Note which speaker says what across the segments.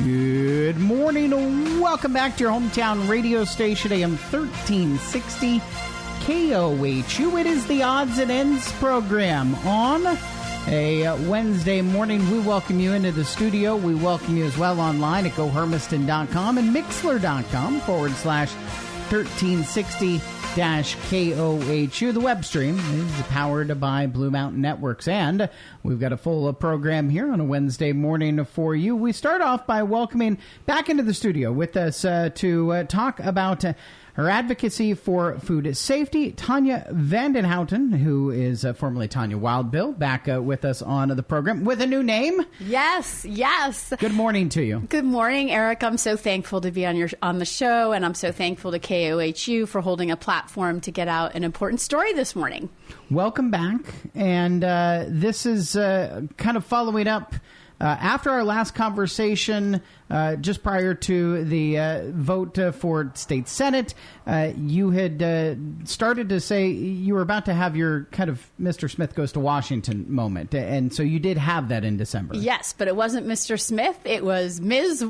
Speaker 1: Good morning. Welcome back to your hometown radio station, AM 1360 KOHU. It is the Odds and Ends program on a Wednesday morning. We welcome you into the studio. We welcome you as well online at GoHermiston.com and Mixler.com/1360-KOHU. The web stream is powered by Blue Mountain Networks, and we've got a full program here on a Wednesday morning for you. We start off by welcoming back into the studio with us to talk about her advocacy for food safety, Tanya Vandenhouten, who is formerly Tanya Wildbill, back with us on the program with a new name.
Speaker 2: Yes.
Speaker 1: Good morning to you.
Speaker 2: Good morning, Eric. I'm so thankful to be on the show, and I'm so thankful to KOHU for holding a platform to get out an important story this morning.
Speaker 1: Welcome back, and this is kind of following up after our last conversation, just prior to the vote for state senate. You had started to say you were about to have your kind of Mr. Smith goes to Washington moment, and so you did have that in December.
Speaker 2: Yes, but it wasn't Mr. Smith. It was Ms.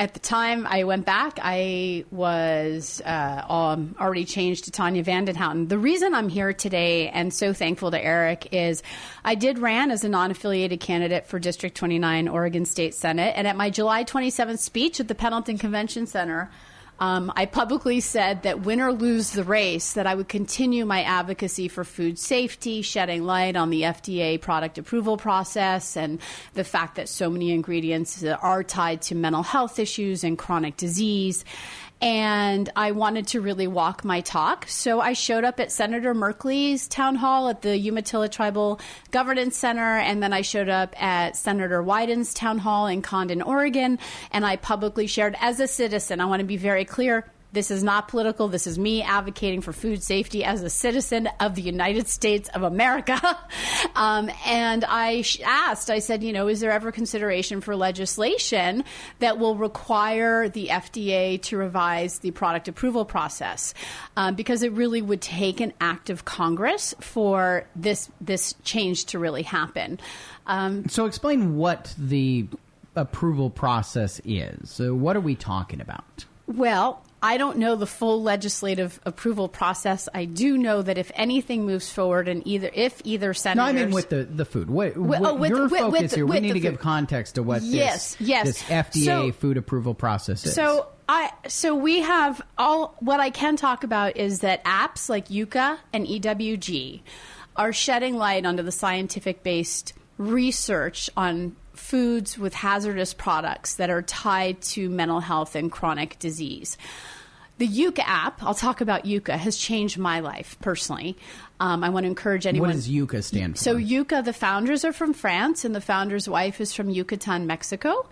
Speaker 2: At the time I went back, I was already changed to Tanya Vandenhouten. The reason I'm here today and so thankful to Eric is I did ran as a non-affiliated candidate for District 29 Oregon State Senate. And at my July 27th speech at the Pendleton Convention Center, I publicly said that win or lose the race, that I would continue my advocacy for food safety, shedding light on the FDA product approval process and the fact that so many ingredients are tied to mental health issues and chronic disease. And I wanted to really walk my talk. So I showed up at Senator Merkley's town hall at the Umatilla Tribal Governance Center. And then I showed up at Senator Wyden's town hall in Condon, Oregon. And I publicly shared as a citizen. I want to be very clear. This is not political. This is me advocating for food safety as a citizen of the United States of America. And I asked, I said, is there ever consideration for legislation that will require the FDA to revise the product approval process? Because it really would take an act of Congress for this change to really happen.
Speaker 1: So explain what the approval process is. So what are we talking about?
Speaker 2: Well, I don't know the full legislative approval process. I do know that if anything moves forward, and if either senators... No,
Speaker 1: I mean with the food. Your focus here, we need to give context to what this FDA food approval process is.
Speaker 2: So we have what I can talk about is that apps like UCA and EWG are shedding light onto the scientific-based research on foods with hazardous products that are tied to mental health and chronic disease. The UCA app, I'll talk about UCA, has changed my life personally. I want to encourage anyone.
Speaker 1: What does UCA stand for?
Speaker 2: So UCA, the founders are from France, and the founder's wife is from Yucatan, Mexico.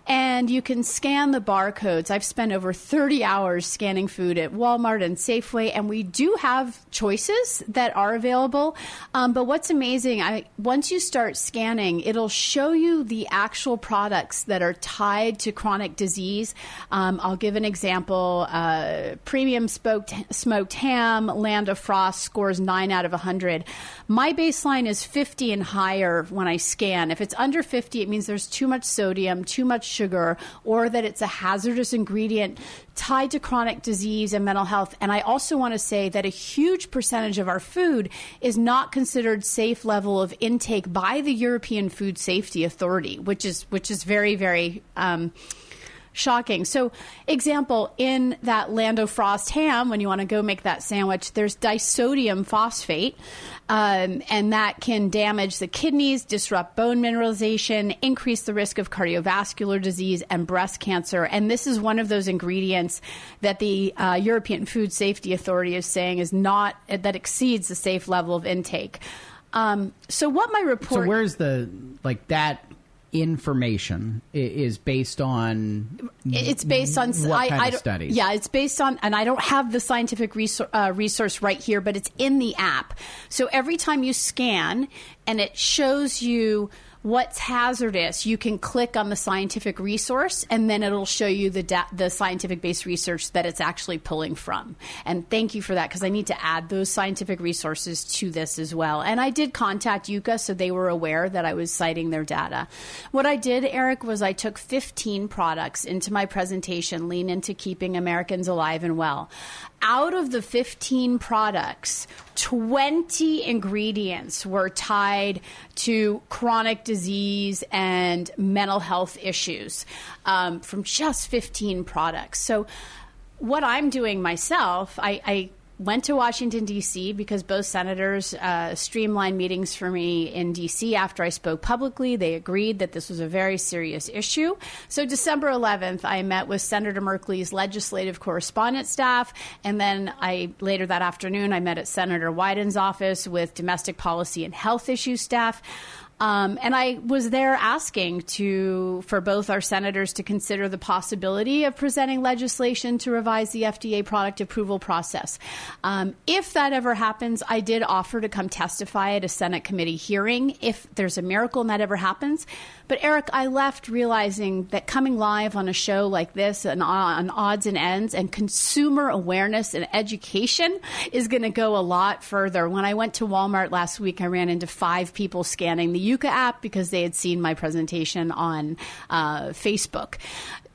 Speaker 2: And you can scan the barcodes. I've spent over 30 hours scanning food at Walmart and Safeway, and we do have choices that are available. But what's amazing, once you start scanning, it'll show you the actual products that are tied to chronic disease. I'll give an example. Premium smoked ham, Land of Frost scores 9 out of 100. My baseline is 50 and higher when I scan. If it's under 50, it means there's too much sodium, too much sugar, or that it's a hazardous ingredient tied to chronic disease and mental health. And I also want to say that a huge percentage of our food is not considered safe level of intake by the European Food Safety Authority, which is very, very shocking. So, example, in that Land of Frost ham, when you want to go make that sandwich, there's disodium phosphate, and that can damage the kidneys, disrupt bone mineralization, increase the risk of cardiovascular disease and breast cancer. And this is one of those ingredients that the European Food Safety Authority is saying is not, that exceeds the safe level of intake. So what my report...
Speaker 1: So where's that information is based on?
Speaker 2: It's based on
Speaker 1: what kind of studies?
Speaker 2: Yeah, it's based on, and I don't have the scientific resource right here, but it's in the app. So every time you scan and it shows you what's hazardous, you can click on the scientific resource, and then it'll show you the scientific-based research that it's actually pulling from. And thank you for that, because I need to add those scientific resources to this as well. And I did contact U.S.A, so they were aware that I was citing their data. What I did, Eric, was I took 15 products into my presentation, Lean Into Keeping Americans Alive and Well. Out of the 15 products, 20 ingredients were tied to chronic disease and mental health issues from just 15 products. So what I'm doing myself, I went to Washington, D.C. because both senators streamlined meetings for me in D.C. after I spoke publicly. They agreed that this was a very serious issue. So December 11th, I met with Senator Merkley's legislative correspondent staff. And then later that afternoon, I met at Senator Wyden's office with domestic policy and health issue staff. And I was there asking for both our senators to consider the possibility of presenting legislation to revise the FDA product approval process. If that ever happens, I did offer to come testify at a Senate committee hearing if there's a miracle and that ever happens. But Eric, I left realizing that coming live on a show like this and on Odds and Ends and consumer awareness and education is going to go a lot further. When I went to Walmart last week, I ran into 5 people scanning the U.S.A app because they had seen my presentation on Facebook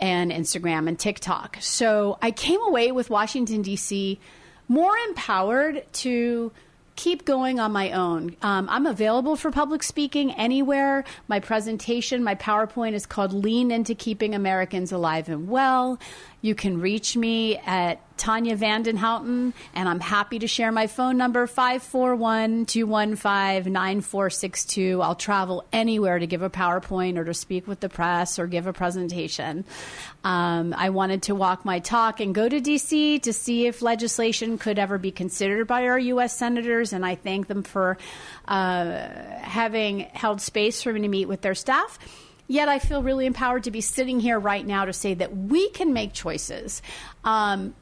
Speaker 2: and Instagram and TikTok. So I came away with Washington, D.C. more empowered to keep going on my own. I'm available for public speaking anywhere. My presentation, my PowerPoint is called Lean Into Keeping Americans Alive and Well. You can reach me at Tanya Vanden Houten, and I'm happy to share my phone number, 541-215-9462. I'll travel anywhere to give a PowerPoint or to speak with the press or give a presentation. I wanted to walk my talk and go to D.C. to see if legislation could ever be considered by our U.S. senators, and I thank them for having held space for me to meet with their staff. Yet I feel really empowered to be sitting here right now to say that we can make choices. We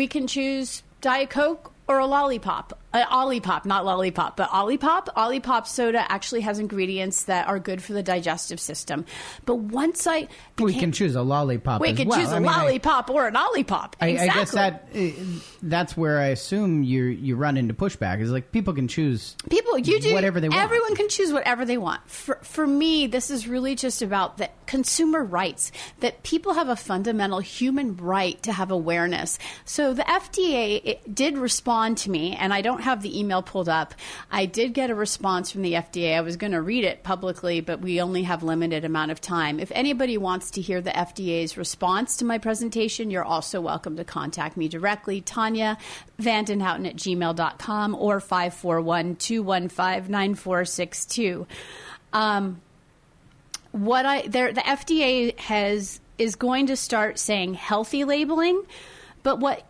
Speaker 2: can choose Diet Coke or a lollipop. Olipop, not lollipop, but Olipop. Olipop soda actually has ingredients that are good for the digestive system. But once
Speaker 1: we can choose a lollipop.
Speaker 2: We can choose a lollipop or an Olipop.
Speaker 1: I guess that's where I assume you run into pushback. Is like people can choose whatever they want. Everyone
Speaker 2: can choose whatever they want. For me, this is really just about the consumer rights, that people have a fundamental human right to have awareness. So the FDA did respond to me, and I don't have the email pulled up. I did get a response from the FDA. I was going to read it publicly, but we only have limited amount of time. If anybody wants to hear the FDA's response to my presentation, you're also welcome to contact me directly, Tanya Vandenhouten at gmail.com or 541-215-9462. The FDA is going to start saying healthy labeling, but what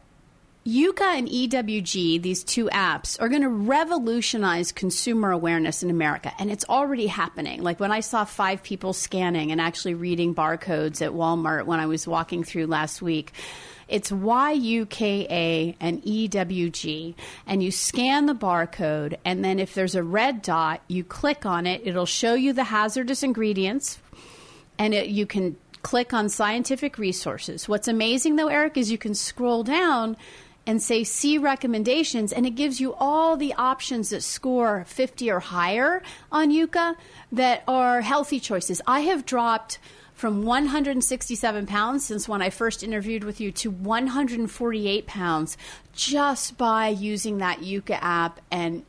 Speaker 2: U.S.A and EWG, these two apps, are going to revolutionize consumer awareness in America, and it's already happening. Like when I saw 5 people scanning and actually reading barcodes at Walmart when I was walking through last week, it's YUKA and EWG, and you scan the barcode, and then if there's a red dot, you click on it. It'll show you the hazardous ingredients, and you can click on scientific resources. What's amazing, though, Eric, is you can scroll down and say, see recommendations, and it gives you all the options that score 50 or higher on U.S.A that are healthy choices. I have dropped from 167 pounds since when I first interviewed with you to 148 pounds just by using that U.S.A app and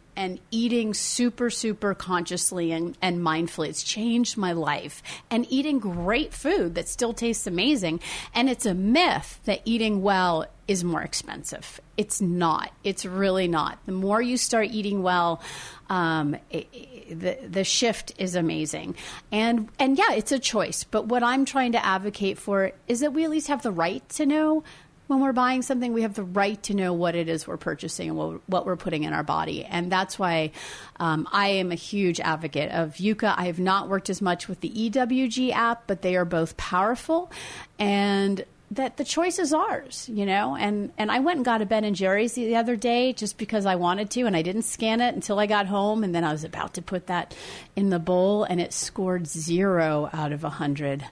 Speaker 2: eating super, super consciously and mindfully. It's changed my life. And eating great food that still tastes amazing. And it's a myth that eating well is more expensive. It's not. It's really not. The more you start eating well, the shift is amazing. And yeah, it's a choice. But what I'm trying to advocate for is that we at least have the right to know when we're buying something. We have the right to know what it is we're purchasing and what we're putting in our body. And that's why I am a huge advocate of U.S.A. I have not worked as much with the EWG app, but they are both powerful. And that the choice is ours, and I went and got a Ben & Jerry's the other day just because I wanted to, and I didn't scan it until I got home, and then I was about to put that in the bowl, and it scored 0 out of 100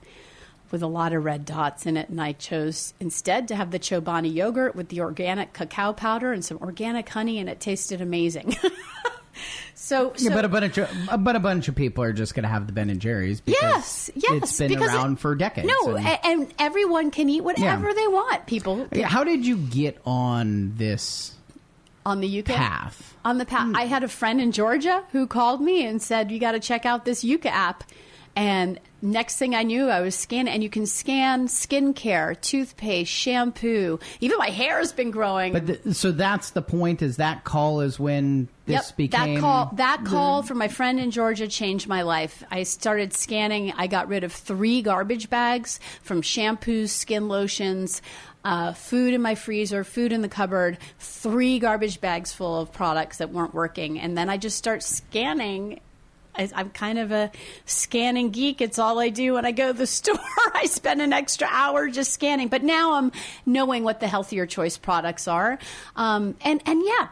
Speaker 2: with a lot of red dots in it, and I chose instead to have the Chobani yogurt with the organic cacao powder and some organic honey, and it tasted amazing.
Speaker 1: But a bunch of people are just going to have the Ben & Jerry's because it's been around for decades.
Speaker 2: No, and everyone can eat whatever they want. People.
Speaker 1: How did you get on this?
Speaker 2: On the Yucca
Speaker 1: path.
Speaker 2: On the path. I had a friend in Georgia who called me and said, "You got to check out this Yucca app." And next thing I knew, I was scanning, and you can scan skincare, toothpaste, shampoo. Even my hair has been growing.
Speaker 1: But so that's the point. Is that call is when this became
Speaker 2: that call from my friend in Georgia changed my life. I started scanning. I got rid of 3 garbage bags from shampoos, skin lotions, food in my freezer, food in the cupboard, 3 garbage bags full of products that weren't working, and then I just start scanning. I'm kind of a scanning geek. It's all I do when I go to the store. I spend an extra hour just scanning. But now I'm knowing what the healthier choice products are.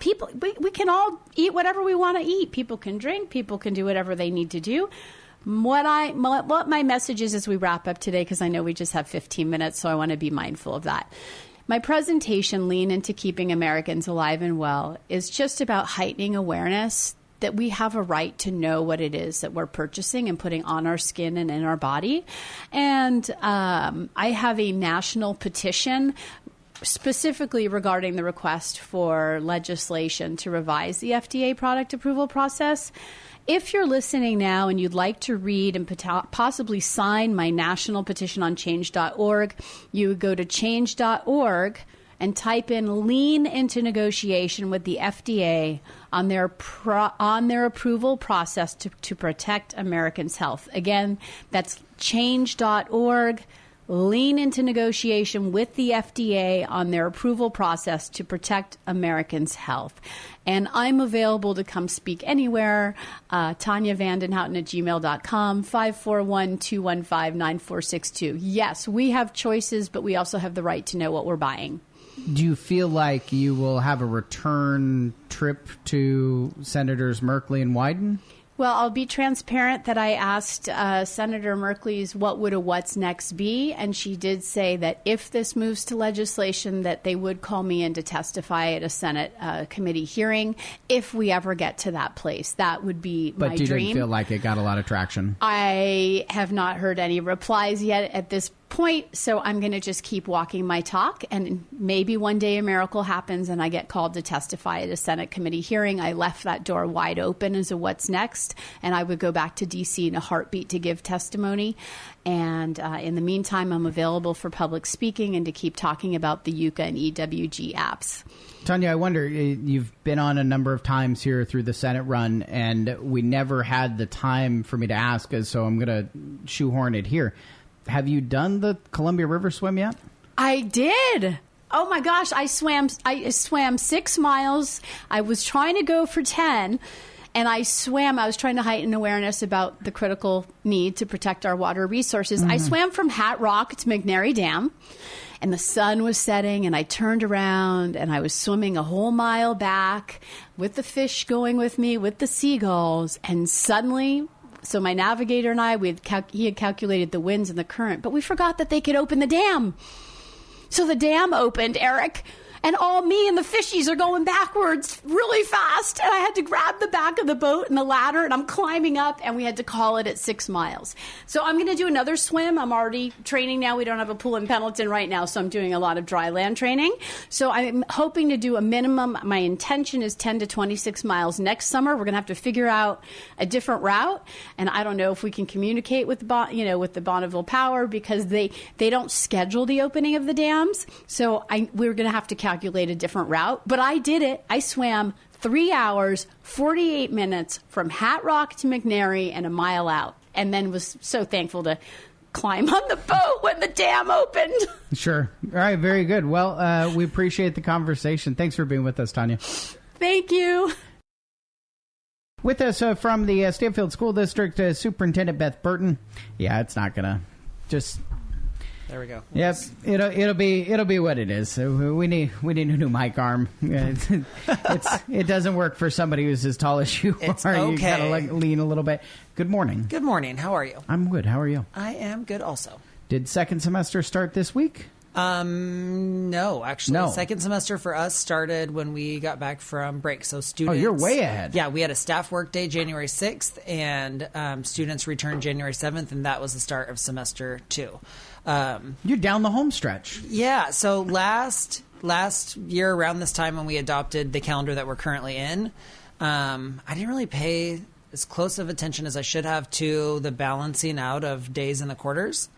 Speaker 2: People, we can all eat whatever we want to eat. People can drink. People can do whatever they need to do. What my message is as we wrap up today, because I know we just have 15 minutes, so I want to be mindful of that. My presentation, Lean into Keeping Americans Alive and Well, is just about heightening awareness that we have a right to know what it is that we're purchasing and putting on our skin and in our body. And I have a national petition specifically regarding the request for legislation to revise the FDA product approval process. If you're listening now and you'd like to read and possibly sign my national petition on change.org, you would go to change.org and type in "lean into negotiation with the FDA on their approval process to protect Americans' health." Again, that's change.org, lean into negotiation with the FDA on their approval process to protect Americans' health. And I'm available to come speak anywhere. Tanya Vandenhouten at gmail.com, 541-215-9462. Yes, we have choices, but we also have the right to know what we're buying.
Speaker 1: Do you feel like you will have a return trip to Senators Merkley and Wyden?
Speaker 2: Well, I'll be transparent that I asked Senator Merkley's what would a what's next be, and she did say that if this moves to legislation, that they would call me in to testify at a Senate committee hearing if we ever get to that place. That would be my dream.
Speaker 1: But you didn't feel like it got a lot of traction?
Speaker 2: I have not heard any replies yet at this point, so I'm going to just keep walking my talk, and maybe one day a miracle happens and I get called to testify at a Senate committee hearing. I left that door wide open as a what's next, and I would go back to D.C. in a heartbeat to give testimony. And in the meantime, I'm available for public speaking and to keep talking about the Yucca and EWG apps.
Speaker 1: Tanya, I wonder, you've been on a number of times here through the Senate run, and we never had the time for me to ask, so I'm going to shoehorn it here. Have you done the Columbia River swim yet?
Speaker 2: I did. Oh my gosh, I swam 6 miles. I was trying to go for 10, and I was trying to heighten awareness about the critical need to protect our water resources. I swam from Hat Rock to McNary Dam, and the sun was setting, and I turned around, and I was swimming a whole mile back with the fish going with me, with the seagulls, and suddenly... So my navigator and I, he had calculated the winds and the current, but we forgot that they could open the dam. So the dam opened, Eric, and all me and the fishies are going backwards really fast. And I had to grab the back of the boat and the ladder, and I'm climbing up, and we had to call it at 6 miles. So I'm going to do another swim. I'm already training now. We don't have a pool in Pendleton right now, so I'm doing a lot of dry land training. So I'm hoping to do a minimum. My intention is 10 to 26 miles next summer. We're going to have to figure out a different route, and I don't know if we can communicate with the Bonneville Power, because they don't schedule the opening of the dams. So we're going to have to calculate a different route. But I did it. I swam 3 hours, 48 minutes from Hat Rock to McNary and a mile out, and then was so thankful to climb on the boat when the dam opened.
Speaker 1: Sure. All right. Very good. Well, we appreciate the conversation. Thanks for being with us, Tanya.
Speaker 2: Thank you.
Speaker 1: With us from the Stanfield School District, Superintendent Beth Burton. Yeah, it's not going to just...
Speaker 3: There we go.
Speaker 1: Yep, it'll be what it is. So we need a new mic arm. It doesn't work for somebody who's as tall as you
Speaker 3: It's
Speaker 1: are.
Speaker 3: okay.
Speaker 1: You gotta lean a little bit. Good morning.
Speaker 3: Good morning. How are you?
Speaker 1: I'm good. How are you?
Speaker 3: I am good also.
Speaker 1: Did second semester start this week?
Speaker 3: No, actually.
Speaker 1: No.
Speaker 3: Second semester for us started when we got back from break. So students...
Speaker 1: Oh, you're way ahead.
Speaker 3: Yeah, we had a staff work day January 6th, and students returned January 7th, and that was the start of semester 2.
Speaker 1: You're down the home stretch.
Speaker 3: Yeah, so last year around this time when we adopted the calendar that we're currently in, I didn't really pay as close of attention as I should have to the balancing out of days in the quarters.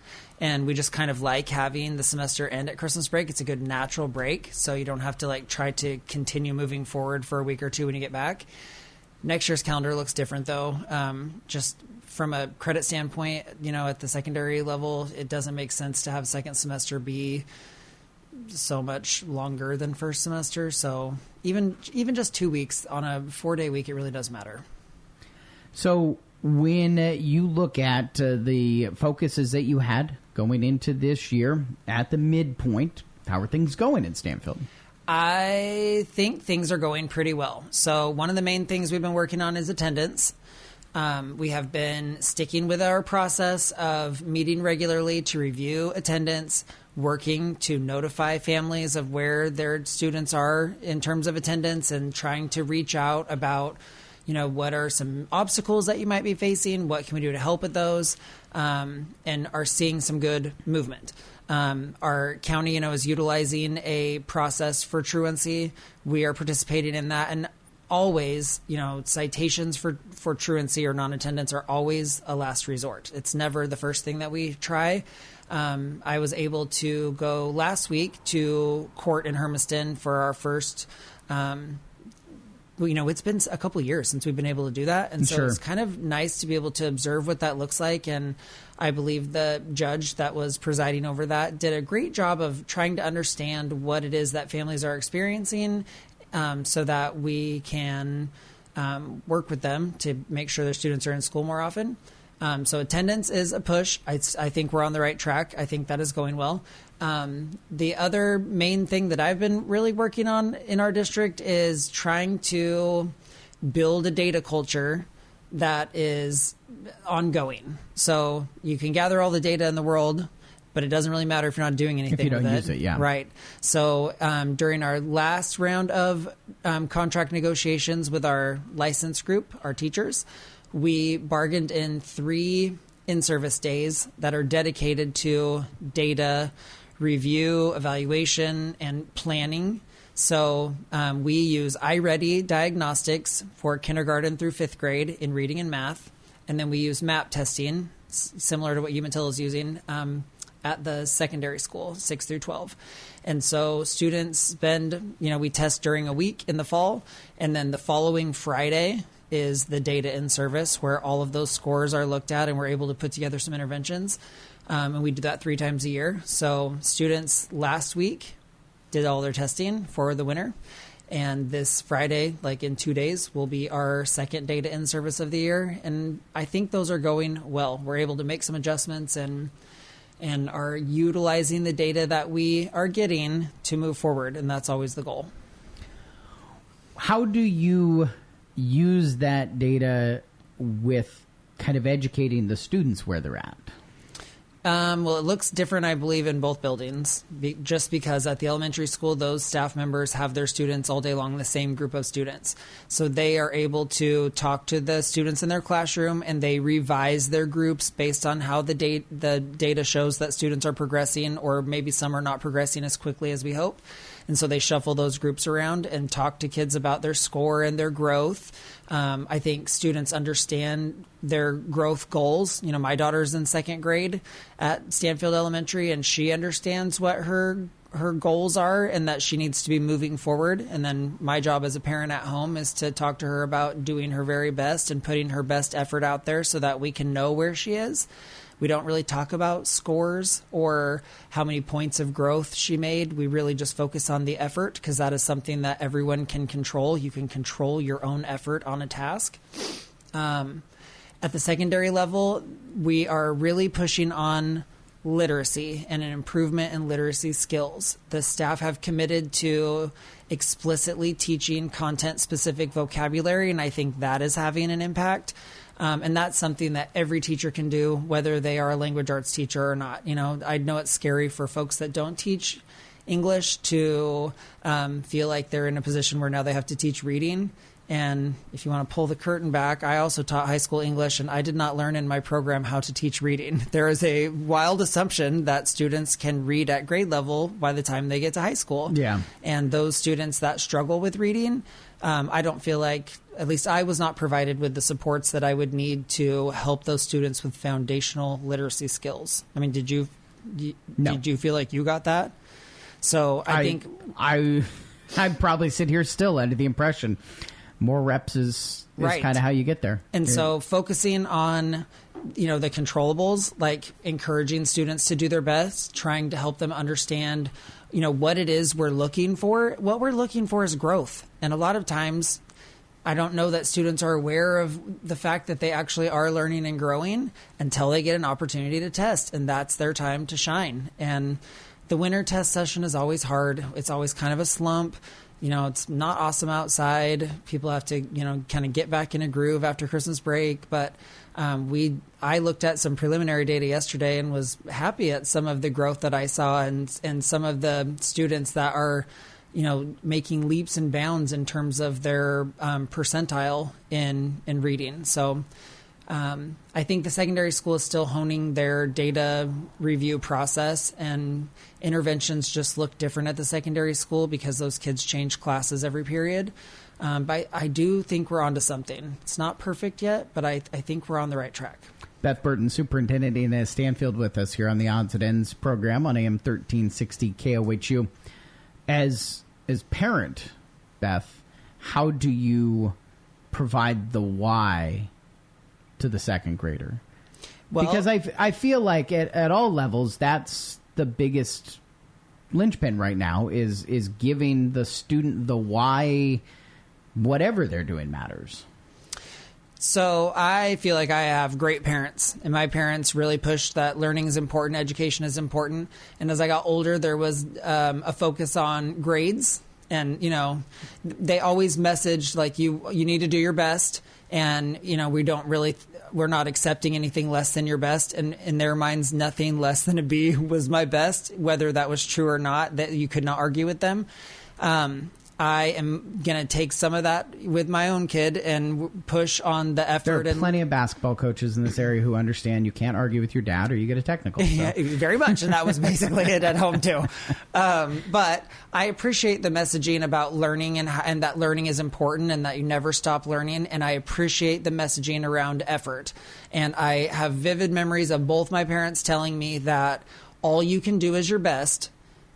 Speaker 3: And we just kind of like having the semester end at Christmas break. It's a good natural break, so you don't have to try to continue moving forward for a week or two when you get back. Next year's calendar looks different, though. Just from a credit standpoint, at the secondary level, it doesn't make sense to have second semester be so much longer than first semester. So even just 2 weeks on a 4-day week, it really does matter.
Speaker 1: So when you look at the focuses that you had going into this year at the midpoint, how are things going in Stanfield?
Speaker 3: I think things are going pretty well. So one of the main things we've been working on is attendance. We have been sticking with our process of meeting regularly to review attendance, working to notify families of where their students are in terms of attendance, and trying to reach out about what are some obstacles that you might be facing? What can we do to help with those? And are seeing some good movement. Our county, is utilizing a process for truancy. We are participating in that. And always, citations for truancy or non-attendance are always a last resort. It's never the first thing that we try. I was able to go last week to court in Hermiston for our first it's been a couple of years since we've been able to do that. And so
Speaker 1: Sure.
Speaker 3: It's kind of nice to be able to observe what that looks like. And I believe the judge that was presiding over that did a great job of trying to understand what it is that families are experiencing, so that we can work with them to make sure their students are in school more often. So attendance is a push. I think we're on the right track. I think that is going well. The other main thing that I've been really working on in our district is trying to build a data culture that is ongoing. So you can gather all the data in the world, but it doesn't really matter if you're not doing anything
Speaker 1: if you don't
Speaker 3: with
Speaker 1: use it. Yeah.
Speaker 3: Right. So during our last round of contract negotiations with our license group, our teachers, we bargained in 3 in-service days that are dedicated to data review, evaluation, and planning. So we use iReady diagnostics for kindergarten through 5th grade in reading and math. And then we use MAP testing, similar to what Umatilla is using at the secondary school, 6 through 12. And so students spend, we test during a week in the fall, and then the following Friday is the data in service where all of those scores are looked at and we're able to put together some interventions. And we do that 3 times a year. So students last week did all their testing for the winter. And this Friday, in 2 days, will be our second data in service of the year. And I think those are going well. We're able to make some adjustments and are utilizing the data that we are getting to move forward. And that's always the goal.
Speaker 1: How do you use that data with kind of educating the students where they're at?
Speaker 3: Well, it looks different, I believe, in both buildings, just because at the elementary school, those staff members have their students all day long, the same group of students. So they are able to talk to the students in their classroom, and they revise their groups based on how the data shows that students are progressing, or maybe some are not progressing as quickly as we hope. And so they shuffle those groups around and talk to kids about their score and their growth. I think students understand their growth goals. My daughter's in 2nd grade at Stanfield Elementary, and she understands what her goals are and that she needs to be moving forward. And then my job as a parent at home is to talk to her about doing her very best and putting her best effort out there so that we can know where she is. We don't really talk about scores or how many points of growth she made. We really just focus on the effort, because that is something that everyone can control. You can control your own effort on a task. At the secondary level, we are really pushing on literacy and an improvement in literacy skills. The staff have committed to explicitly teaching content-specific vocabulary, and I think that is having an impact. And that's something that every teacher can do, whether they are a language arts teacher or not. You know, I know it's scary for folks that don't teach English to feel like they're in a position where now they have to teach reading. And if you want to pull the curtain back, I also taught high school English, and I did not learn in my program how to teach reading. There is a wild assumption that students can read at grade level by the time they get to high school.
Speaker 1: Yeah.
Speaker 3: And those students that struggle with reading, I don't feel like, at least I was not provided with the supports that I would need to help those students with foundational literacy skills. I mean, did you feel like you got that? So I think
Speaker 1: I'd probably sit here still under the impression more reps is
Speaker 3: right.
Speaker 1: kind of how you get there.
Speaker 3: And so focusing on, you know, the controllables, like encouraging students to do their best, trying to help them understand, you know, what it is we're looking for. What we're looking for is growth. And a lot of times I don't know that students are aware of the fact that they actually are learning and growing until they get an opportunity to test. And that's their time to shine. And the winter test session is always hard. It's always kind of a slump. You know, it's not awesome outside. People have to, you know, kind of get back in a groove after Christmas break. But I looked at some preliminary data yesterday and was happy at some of the growth that I saw and some of the students that are, you know, making leaps and bounds in terms of their percentile in reading. So I think the secondary school is still honing their data review process, and interventions just look different at the secondary school because those kids change classes every period. But I do think we're onto something. It's not perfect yet, but I think we're on the right track.
Speaker 1: Beth Burton, Superintendent Ina Stanfield, with us here on the Odds and Ends program on AM 1360 KOHU. As parent, Beth, how do you provide the why to the second grader? Well, because I feel like at all levels, that's the biggest linchpin right now is giving the student the why whatever they're doing matters.
Speaker 3: So I feel like I have great parents, and my parents really pushed that learning is important, education is important. And as I got older, there was a focus on grades. And, you know, they always messaged like you need to do your best. And, you know, we're not accepting anything less than your best. And in their minds, nothing less than a B was my best, whether that was true or not, that you could not argue with them. I am going to take some of that with my own kid and push on the effort.
Speaker 1: There are plenty of basketball coaches in this area who understand you can't argue with your dad or you get a technical. So.
Speaker 3: Yeah, very much. And that was basically it at home, too. But I appreciate the messaging about learning and that learning is important and that you never stop learning. And I appreciate the messaging around effort. And I have vivid memories of both my parents telling me that all you can do is your best.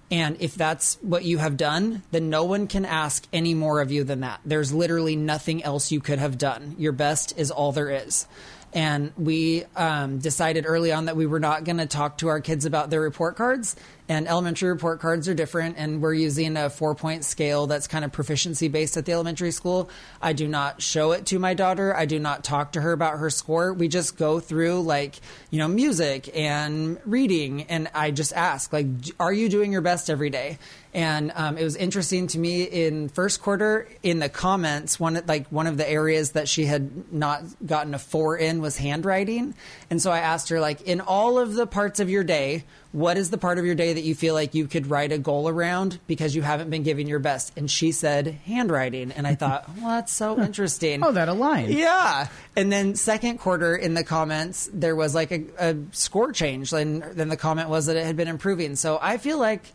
Speaker 3: And if that's what you have done, then no one can ask any more of you than that. There's literally nothing else you could have done. Your best is all there is. And we decided early on that we were not going to talk to our kids about their report cards. And elementary report cards are different. And we're using a 4-point scale that's kind of proficiency based at the elementary school. I do not show it to my daughter. I do not talk to her about her score. We just go through like, you know, music and reading. And I just ask, like, are you doing your best every day? And it was interesting to me in first quarter in the comments, one of the areas that she had not gotten a 4 in was handwriting. And so I asked her, like, in all of the parts of your day, what is the part of your day that you feel like you could write a goal around because you haven't been giving your best? And she said handwriting. And I thought, well, that's so interesting.
Speaker 1: Oh, that aligns.
Speaker 3: Yeah. And then second quarter in the comments, there was like a score change. And then the comment was that it had been improving. So I feel like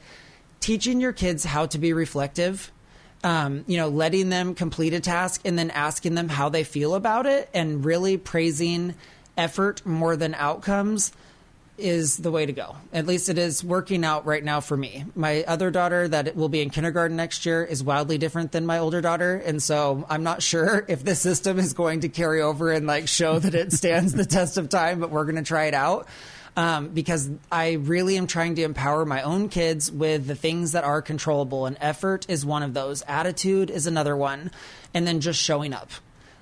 Speaker 3: teaching your kids how to be reflective, letting them complete a task and then asking them how they feel about it and really praising effort more than outcomes is the way to go. At least it is working out right now for me. My other daughter that will be in kindergarten next year is wildly different than my older daughter. And so I'm not sure if the system is going to carry over and like show that it stands the test of time, but we're going to try it out. Because I really am trying to empower my own kids with the things that are controllable, and effort is one of those. Attitude is another one. And then just showing up.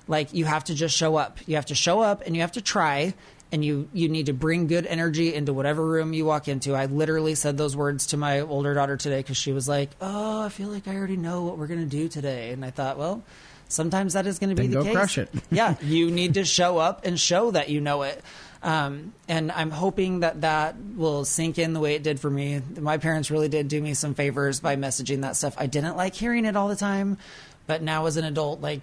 Speaker 3: Like, you have to just show up. You have to show up and you have to try. and you need to bring good energy into whatever room you walk into. I literally said those words to my older daughter today because she was like, oh, I feel like I already know what we're going to do today. And I thought, well, sometimes that is going to be the case.
Speaker 1: Crush it.
Speaker 3: Yeah, you need to show up and show that you know it. And I'm hoping that will sink in the way it did for me. My parents really did do me some favors by messaging that stuff. I didn't like hearing it all the time, but now as an adult, like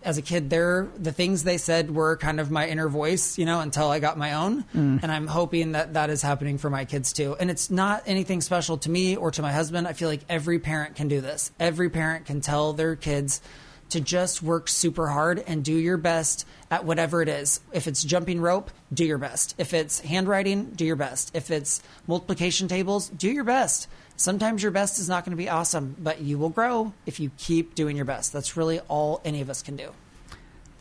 Speaker 3: as a kid, the things they said were kind of my inner voice, until I got my own. And I'm hoping that is happening for my kids too. And it's not anything special to me or to my husband. I feel like every parent can do this. Every parent can tell their kids to just work super hard and do your best at whatever it is. If it's jumping rope, do your best. If it's handwriting, do your best. If it's multiplication tables, do your best. Sometimes your best is not going to be awesome, but you will grow if you keep doing your best. That's really all any of us can do.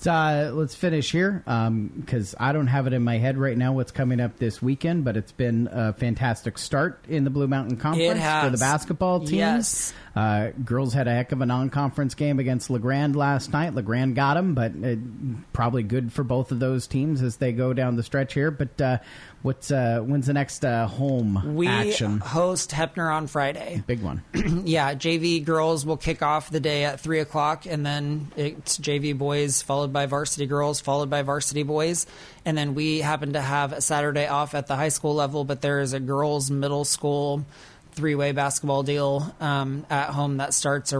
Speaker 1: Let's finish here because I don't have it in my head right now what's coming up this weekend, but it's been a fantastic start in the Blue Mountain Conference for the basketball teams.
Speaker 3: Yes.
Speaker 1: Girls had a heck of a non-conference game against LeGrand last night. LeGrand got them, but probably good for both of those teams as they go down the stretch here. But when's the next home action?
Speaker 3: We host Heppner on Friday.
Speaker 1: Big one.
Speaker 3: Yeah, JV girls will kick off the day at 3 o'clock, and then it's JV boys followed by varsity girls, followed by varsity boys. And then we happen to have a Saturday off at the high school level, but there is a girls' middle school three-way basketball deal at home that starts